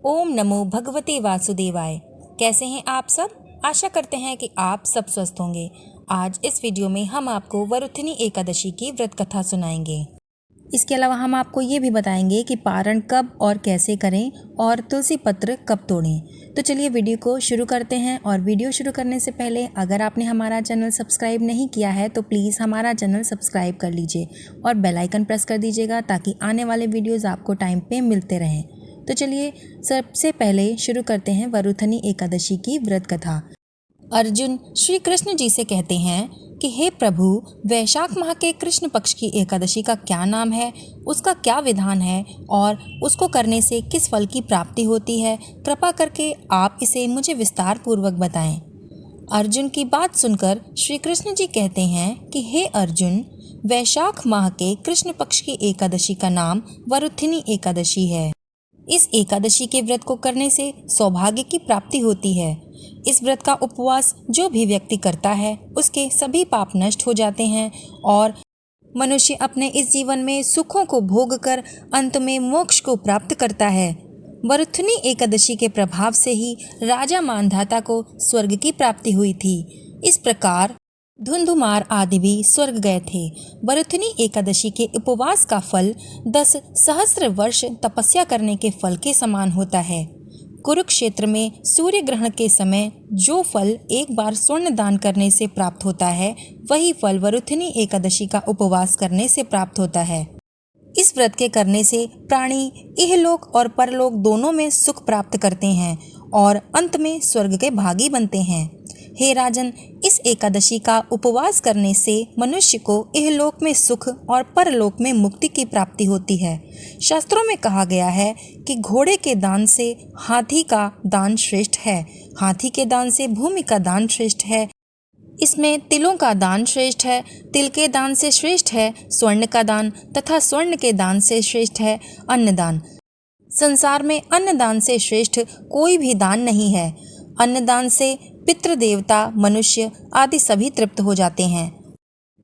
ओम नमो भगवते वासुदेवाय। कैसे हैं आप सब? आशा करते हैं कि आप सब स्वस्थ होंगे। आज इस वीडियो में हम आपको वरुथिनी एकादशी की व्रत कथा सुनाएंगे। इसके अलावा हम आपको ये भी बताएंगे कि पारण कब और कैसे करें और तुलसी पत्र कब तोड़ें। तो चलिए वीडियो को शुरू करते हैं। और वीडियो शुरू करने से पहले अगर आपने हमारा चैनल सब्सक्राइब नहीं किया है तो प्लीज़ हमारा चैनल सब्सक्राइब कर लीजिए और बेल आइकन प्रेस कर दीजिएगा ताकि आने वाले वीडियोज़ आपको टाइम पे मिलते रहें। तो चलिए सबसे पहले शुरू करते हैं वरुथिनी एकादशी की व्रत कथा। अर्जुन श्री कृष्ण जी से कहते हैं कि हे प्रभु, वैशाख माह के कृष्ण पक्ष की एकादशी का क्या नाम है, उसका क्या विधान है और उसको करने से किस फल की प्राप्ति होती है, कृपा करके आप इसे मुझे विस्तार पूर्वक बताएं। अर्जुन की बात सुनकर श्री कृष्ण जी कहते हैं कि हे अर्जुन, वैशाख माह के कृष्ण पक्ष की एकादशी का नाम वरुथिनी एकादशी है। इस एकादशी के व्रत को करने से सौभाग्य की प्राप्ति होती है। इस व्रत का उपवास जो भी व्यक्ति करता है उसके सभी पाप नष्ट हो जाते हैं और मनुष्य अपने इस जीवन में सुखों को भोग कर अंत में मोक्ष को प्राप्त करता है। वरुथिनी एकादशी के प्रभाव से ही राजा मांधाता को स्वर्ग की प्राप्ति हुई थी। इस प्रकार धुंधुमार आदि भी स्वर्ग गए थे। वरुथिनी एकादशी के उपवास का फल 10 सहस्त्र वर्ष तपस्या करने के फल के समान होता है। कुरुक्षेत्र में सूर्य ग्रहण के समय जो फल एक बार स्वर्ण दान करने से प्राप्त होता है, वही फल वरुथिनी एकादशी का उपवास करने से प्राप्त होता है। इस व्रत के करने से प्राणी इहलोक और परलोक दोनों में सुख प्राप्त करते हैं और अंत में स्वर्ग के भागी बनते हैं। हे राजन, इस एकादशी का उपवास करने से मनुष्य को इहलोक में सुख और परलोक में मुक्ति की प्राप्ति होती है। शास्त्रों में कहा गया है कि घोड़े के दान से हाथी का दान श्रेष्ठ है, हाथी के दान से भूमि का दान श्रेष्ठ है, इसमें तिलों का दान श्रेष्ठ है, तिल के दान से श्रेष्ठ है स्वर्ण का दान तथा स्वर्ण के दान से श्रेष्ठ है अन्नदान। संसार में अन्नदान से श्रेष्ठ कोई भी दान नहीं है। अन्नदान से पितृ देवता, मनुष्य आदि सभी तृप्त हो जाते हैं।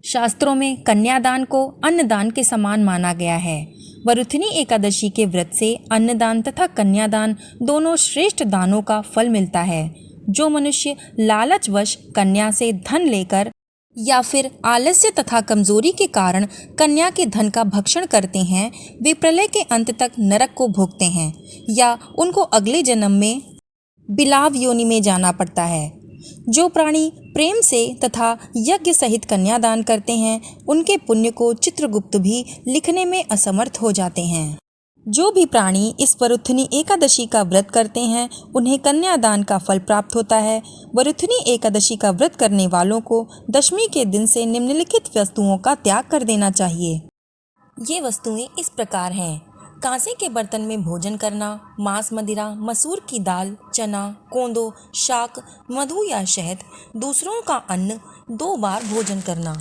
शास्त्रों में कन्यादान को अन्नदान के समान माना गया है। वरुथिनी एकादशी के व्रत से अन्नदान तथा कन्यादान दोनों श्रेष्ठ दानों का फल मिलता है। जो मनुष्य लालचवश कन्या से धन लेकर या फिर आलस्य तथा कमजोरी के कारण कन्या के धन का भक्षण करते हैं, वे प्रलय के अंत तक नरक को भोगते हैं या उनको अगले जन्म में बिलाव योनि में जाना पड़ता है। जो प्राणी प्रेम से तथा यज्ञ सहित कन्यादान करते हैं, उनके पुण्य को चित्रगुप्त भी लिखने में असमर्थ हो जाते हैं। जो भी प्राणी इस वरुथिनी एकादशी का व्रत करते हैं, उन्हें कन्यादान का फल प्राप्त होता है। वरुथिनी एकादशी का व्रत करने वालों को दशमी के दिन से निम्नलिखित वस्तुओं का त्याग कर देना चाहिए। ये वस्तुएं इस प्रकार हैं: कांसे के बर्तन में भोजन करना, मांस, मदिरा, मसूर की दाल, चना, कोंदो, शाक, मधु या शहद, दूसरों का अन्न 2 बार भोजन करना।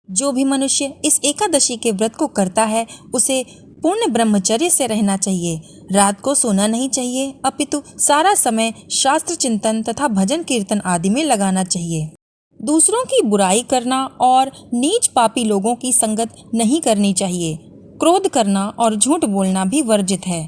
जो भी मनुष्य इस एकादशी के व्रत को करता है उसे पूर्ण ब्रह्मचर्य से रहना चाहिए। रात को सोना नहीं चाहिए, अपितु सारा समय शास्त्र चिंतन तथा भजन कीर्तन आदि में लगाना चाहिए। दूसरों की बुराई करना और नीच पापी लोगों की संगत नहीं करनी चाहिए। क्रोध करना और झूठ बोलना भी वर्जित है।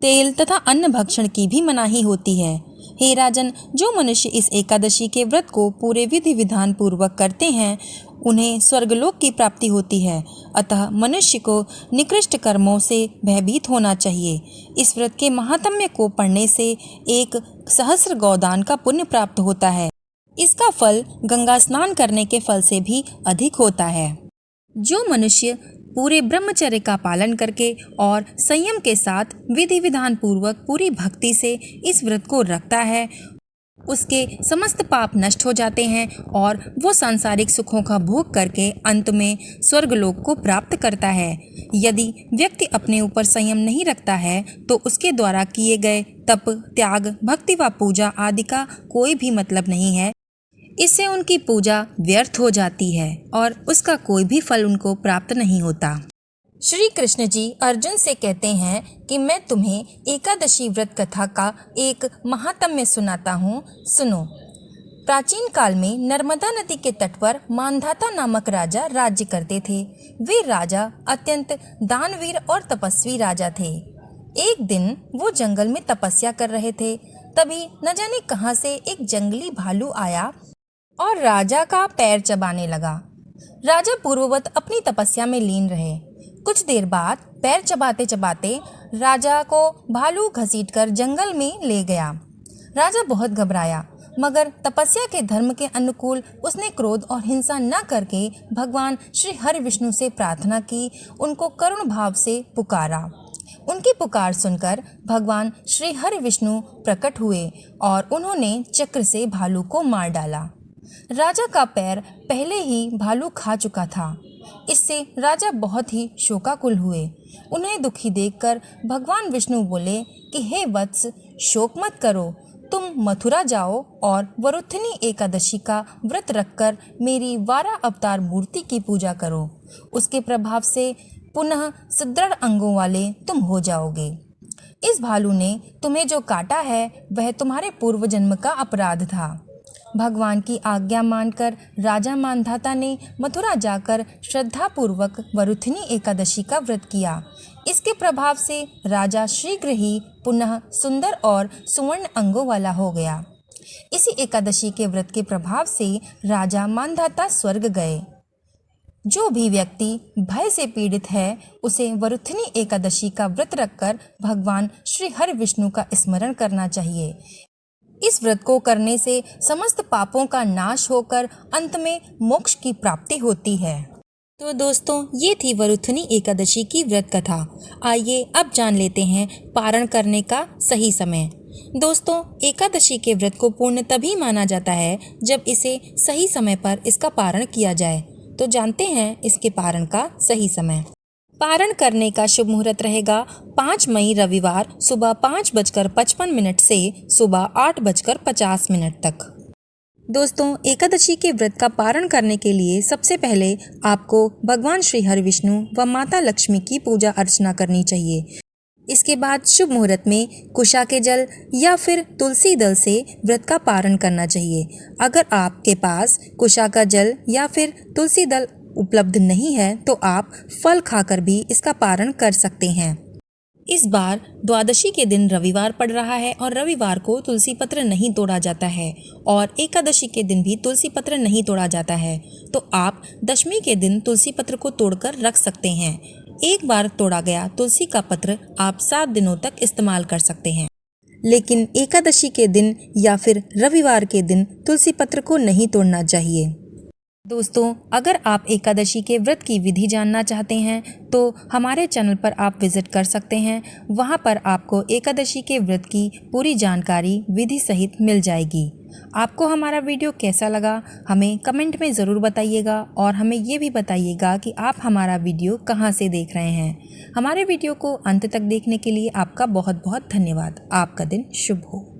तेल तथा अन्न भक्षण की भी मनाही होती है। हे राजन, जो मनुष्य इस एकादशी के व्रत को पूरे विधि विधान पूर्वक करते हैं, उन्हें स्वर्गलोक की प्राप्ति होती है। अतः मनुष्य को निकृष्ट कर्मों से भयभीत होना चाहिए। इस व्रत के महात्म्य को पढ़ने से 1 सहस्र गौदान का पुण्य प्राप्त होता है। इसका फल गंगा स्नान करने के फल से भी अधिक होता है। जो मनुष्य पूरे ब्रह्मचर्य का पालन करके और संयम के साथ विधि विधान पूर्वक पूरी भक्ति से इस व्रत को रखता है, उसके समस्त पाप नष्ट हो जाते हैं और वो सांसारिक सुखों का भोग करके अंत में स्वर्गलोक को प्राप्त करता है। यदि व्यक्ति अपने ऊपर संयम नहीं रखता है तो उसके द्वारा किए गए तप, त्याग, भक्ति व पूजा आदि का कोई भी मतलब नहीं है। इससे उनकी पूजा व्यर्थ हो जाती है और उसका कोई भी फल उनको प्राप्त नहीं होता। श्री कृष्ण जी अर्जुन से कहते हैं कि मैं तुम्हें एकादशी व्रत कथा का एक महात्म्य सुनाता हूँ, सुनो। प्राचीन काल में नर्मदा नदी के तट पर मांधाता नामक राजा राज्य करते थे। वे राजा अत्यंत दानवीर और तपस्वी राजा थे। एक दिन वो जंगल में तपस्या कर रहे थे। तभी न जाने कहां से एक जंगली भालू आया और राजा का पैर चबाने लगा। राजा पूर्ववत अपनी तपस्या में लीन रहे। कुछ देर बाद पैर चबाते चबाते राजा को भालू घसीटकर जंगल में ले गया। राजा बहुत घबराया, मगर तपस्या के धर्म के अनुकूल उसने क्रोध और हिंसा न करके भगवान श्री हरि विष्णु से प्रार्थना की, उनको करुण भाव से पुकारा। उनकी पुकार सुनकर भगवान श्री हरि विष्णु प्रकट हुए और उन्होंने चक्र से भालू को मार डाला। राजा का पैर पहले ही भालू खा चुका था। इससे राजा बहुत ही शोकाकुल हुए। उन्हें दुखी देखकर भगवान विष्णु बोले कि हे वत्स, शोक मत करो, तुम मथुरा जाओ और वरुथनी एकादशी का व्रत रखकर मेरी 12 अवतार मूर्ति की पूजा करो। उसके प्रभाव से पुनः सुदृढ़ अंगों वाले तुम हो जाओगे। इस भालू ने तुम्हें जो काटा है वह तुम्हारे पूर्व जन्म का अपराध था। भगवान की आज्ञा मानकर राजा मानधाता ने मथुरा जाकर श्रद्धापूर्वक वरुथनी एकादशी का व्रत किया। इसके प्रभाव से राजा शीघ्र ही पुनः सुंदर और सुवर्ण अंगों वाला हो गया। इसी एकादशी के व्रत के प्रभाव से राजा मानधाता स्वर्ग गए। जो भी व्यक्ति भय से पीड़ित है उसे वरुथनी एकादशी का व्रत रखकर भगवान श्री हरि विष्णु का स्मरण करना चाहिए। इस व्रत को करने से समस्त पापों का नाश होकर अंत में मोक्ष की प्राप्ति होती है। तो दोस्तों, ये थी वरुथनी एकादशी की व्रत कथा। आइए अब जान लेते हैं पारण करने का सही समय। दोस्तों, एकादशी के व्रत को पूर्ण तभी माना जाता है जब इसे सही समय पर इसका पारण किया जाए। तो जानते हैं इसके पारण का सही समय। पारण करने का शुभ मुहूर्त रहेगा 5 मई रविवार सुबह 5:55 से सुबह 8:50 तक। दोस्तों, एकादशी के व्रत का पारण करने के लिए सबसे पहले आपको भगवान श्री हरि विष्णु व माता लक्ष्मी की पूजा अर्चना करनी चाहिए। इसके बाद शुभ मुहूर्त में कुशा के जल या फिर तुलसी दल से व्रत का पारण करना चाहिए। अगर आपके पास कुशा का जल या फिर तुलसी दल उपलब्ध नहीं है तो आप फल खाकर भी इसका पारण कर सकते हैं। इस बार द्वादशी के दिन रविवार पड़ रहा है और रविवार को तुलसी पत्र नहीं तोड़ा जाता है और एकादशी के दिन भी तुलसी पत्र नहीं तोड़ा जाता है। तो आप दशमी के दिन तुलसी पत्र को तोड़कर रख सकते हैं। एक बार तोड़ा गया तुलसी का पत्र आप 7 दिनों तक इस्तेमाल कर सकते हैं। लेकिन एकादशी के दिन या फिर रविवार के दिन तुलसी पत्र को नहीं तोड़ना चाहिए। दोस्तों, अगर आप एकादशी के व्रत की विधि जानना चाहते हैं तो हमारे चैनल पर आप विजिट कर सकते हैं। वहां पर आपको एकादशी के व्रत की पूरी जानकारी विधि सहित मिल जाएगी। आपको हमारा वीडियो कैसा लगा हमें कमेंट में ज़रूर बताइएगा और हमें ये भी बताइएगा कि आप हमारा वीडियो कहां से देख रहे हैं। हमारे वीडियो को अंत तक देखने के लिए आपका बहुत बहुत धन्यवाद। आपका दिन शुभ हो।